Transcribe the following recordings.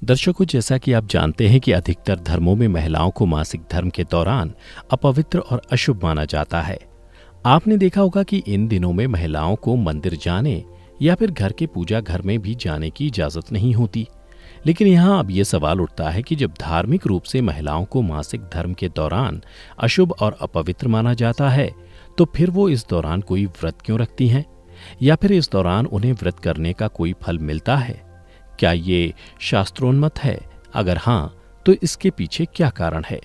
दर्शकों, जैसा कि आप जानते हैं कि अधिकतर धर्मों में महिलाओं को मासिक धर्म के दौरान अपवित्र और अशुभ माना जाता है। आपने देखा होगा कि इन दिनों में महिलाओं को मंदिर जाने या फिर घर के पूजा घर में भी जाने की इजाजत नहीं होती। लेकिन यहाँ अब ये सवाल उठता है कि जब धार्मिक रूप से महिलाओं को मासिक धर्म के दौरान अशुभ और अपवित्र माना जाता है, तो फिर वो इस दौरान कोई व्रत क्यों रखती हैं? या फिर इस दौरान उन्हें व्रत करने का कोई फल मिलता है? क्या ये शास्त्रोन्मत है? अगर हाँ, तो इसके पीछे क्या कारण है?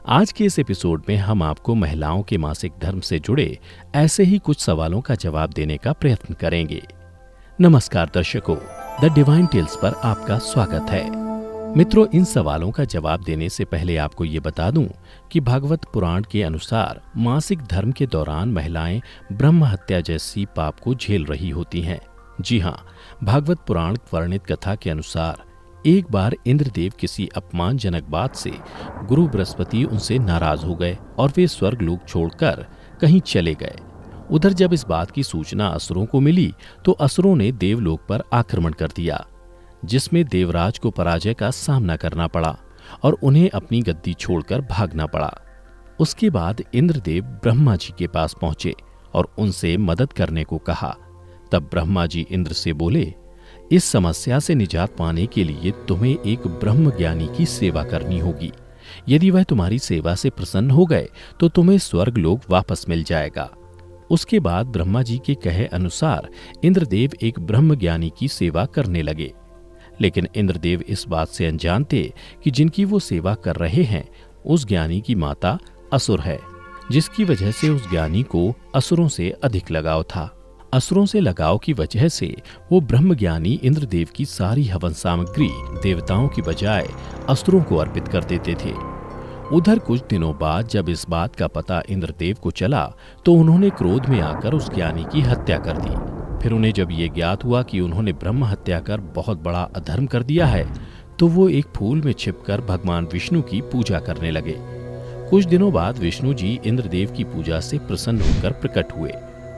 आज के इस एपिसोड में हम आपको महिलाओं के मासिक धर्म से जुड़े ऐसे ही कुछ सवालों का जवाब देने का प्रयत्न करेंगे। नमस्कार दर्शकों, द डिवाइन टेल्स पर आपका स्वागत है। मित्रों, इन सवालों का जवाब देने से पहले आपको ये बता दूं कि भागवत पुराण के अनुसार मासिक धर्म के दौरान महिलाएं ब्रह्म हत्या जैसी पाप को झेल रही होती हैं। जी हाँ, भागवत पुराण वर्णित कथा के अनुसार एक बार इंद्रदेव किसी अपमानजनक बात से गुरु बृहस्पति उनसे नाराज हो गए और वे स्वर्गलोक छोड़कर कहीं चले गए। उधर जब इस बात की सूचना असुरों को मिली तो असुरों ने देवलोक पर आक्रमण कर दिया, जिसमें देवराज को पराजय का सामना करना पड़ा और उन्हें अपनी गद्दी छोड़कर भागना पड़ा। उसके बाद इंद्रदेव ब्रह्मा जी के पास पहुंचे और उनसे मदद करने को कहा। तब ब्रह्मा जी इंद्र से बोले, इस समस्या से निजात पाने के लिए तुम्हें एक ब्रह्म ज्ञानी की सेवा करनी होगी। यदि वह तुम्हारी सेवा से प्रसन्न हो गए तो तुम्हें स्वर्गलोक वापस मिल जाएगा। उसके बाद ब्रह्मा जी के कहे अनुसार इंद्रदेव एक ब्रह्म ज्ञानी की सेवा करने लगे। लेकिन इंद्रदेव इस बात से अनजान थे कि जिनकी वो सेवा कर रहे हैं उस ज्ञानी की माता असुर है, जिसकी वजह से उस ज्ञानी को असुरों से अधिक लगाव था। असुरों से लगाव की वजह से वो ब्रह्म ज्ञानी इंद्रदेव की सारी हवन सामग्री देवताओं की बजाय असुरों को अर्पित कर देते थे। उधर कुछ दिनों बाद जब इस बात का पता इंद्रदेव को चला तो उन्होंने क्रोध में आकर उस ज्ञानी की हत्या कर दी। फिर उन्हें जब ये ज्ञात हुआ कि उन्होंने ब्रह्म हत्या कर बहुत बड़ा अधर्म कर दिया है, तो वो एक फूल में छिपकर भगवान विष्णु की पूजा करने लगे। कुछ दिनों बाद विष्णु जी इंद्रदेव की पूजा से प्रसन्न होकर प्रकट हुए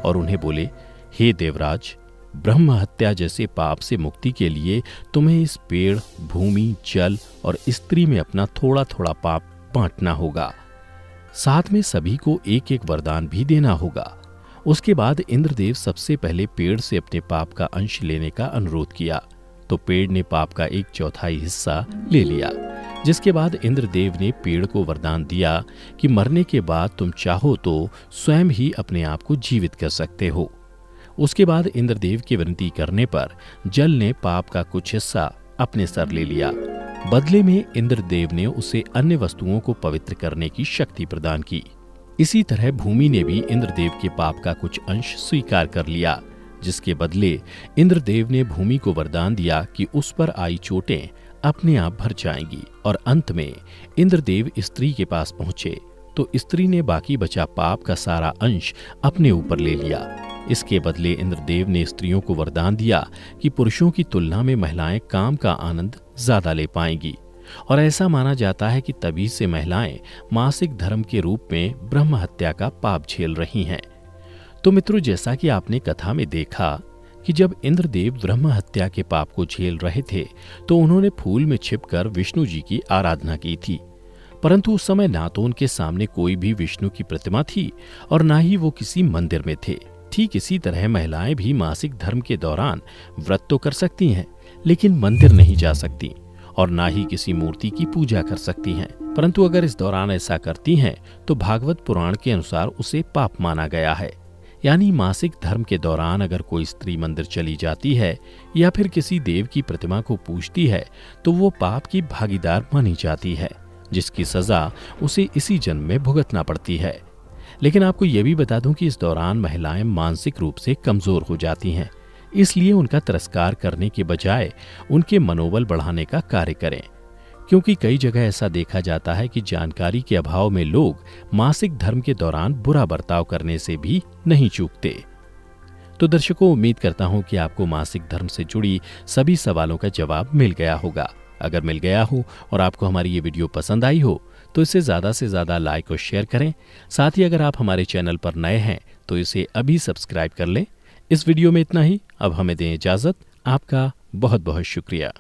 और उन्हें बोले, हे देवराज, ब्रह्म हत्या जैसे पाप से मुक्ति के लिए तुम्हें इस पेड़, भूमि, जल और स्त्री में अपना थोड़ा थोड़ा पाप बांटना होगा। साथ में सभी को एक एक वरदान भी देना होगा। उसके बाद इंद्रदेव सबसे पहले पेड़ से अपने पाप का अंश लेने का अनुरोध किया, तो पेड़ ने पाप का 1/4 हिस्सा ले लिया। जिसके बाद इंद्रदेव ने पेड़ को वरदान दिया कि मरने के बाद तुम चाहो तो स्वयं ही अपने आप को जीवित कर सकते हो। उसके बाद इंद्रदेव की विनती करने पर जल ने पाप का कुछ हिस्सा अपने सर ले लिया। बदले में इंद्रदेव ने उसे अन्य वस्तुओं को पवित्र करने की शक्ति प्रदान की। इसी तरह भूमि ने भी इंद्रदेव के पाप का कुछ अंश स्वीकार कर लिया, जिसके बदले इंद्रदेव ने भूमि को वरदान दिया कि उस पर आई चोटें अपने आप भर जाएंगी। और अंत में इंद्रदेव स्त्री के पास पहुंचे तो स्त्री ने बाकी बचा पाप का सारा अंश अपने ऊपर ले लिया। इसके बदले इंद्रदेव ने स्त्रियों को वरदान दिया कि पुरुषों की तुलना में महिलाएं काम का आनंद ज्यादा ले पाएंगी। और ऐसा माना जाता है कि तभी से महिलाएं मासिक धर्म के रूप में ब्रह्म हत्या का पाप झेल रही हैं। तो मित्रों, जैसा कि आपने कथा में देखा कि जब इंद्रदेव ब्रह्म हत्या के पाप को झेल रहे थे तो उन्होंने फूल में छिपकर विष्णु जी की आराधना की थी। परंतु उस समय ना तो उनके सामने कोई भी विष्णु की प्रतिमा थी और ना ही वो किसी मंदिर में थे। ठीक इसी तरह महिलाएं भी मासिक धर्म के दौरान व्रत तो कर सकती हैं, लेकिन मंदिर नहीं जा सकती और ना ही किसी मूर्ति की पूजा कर सकती हैं। परंतु अगर इस दौरान ऐसा करती हैं तो भागवत पुराण के अनुसार उसे पाप माना गया है। यानी मासिक धर्म के दौरान अगर कोई स्त्री मंदिर चली जाती है या फिर किसी देव की प्रतिमा को पूजती है तो वो पाप की भागीदार मानी जाती है, जिसकी सजा उसे इसी जन्म में भुगतना पड़ती है। लेकिन आपको यह भी बता दूं कि इस दौरान महिलाएं मानसिक रूप से कमजोर हो जाती हैं, इसलिए उनका तिरस्कार करने के बजाय उनके मनोबल बढ़ाने का कार्य करें। क्योंकि कई जगह ऐसा देखा जाता है कि जानकारी के अभाव में लोग मासिक धर्म के दौरान बुरा बर्ताव करने से भी नहीं चूकते। तो दर्शकों, उम्मीद करता हूं कि आपको मासिक धर्म से जुड़ी सभी सवालों का जवाब मिल गया होगा। अगर मिल गया हो और आपको हमारी ये वीडियो पसंद आई हो तो इसे ज़्यादा से ज़्यादा लाइक और शेयर करें। साथ ही अगर आप हमारे चैनल पर नए हैं तो इसे अभी सब्सक्राइब कर लें। इस वीडियो में इतना ही। अब हमें दें इजाज़त। आपका बहुत बहुत शुक्रिया।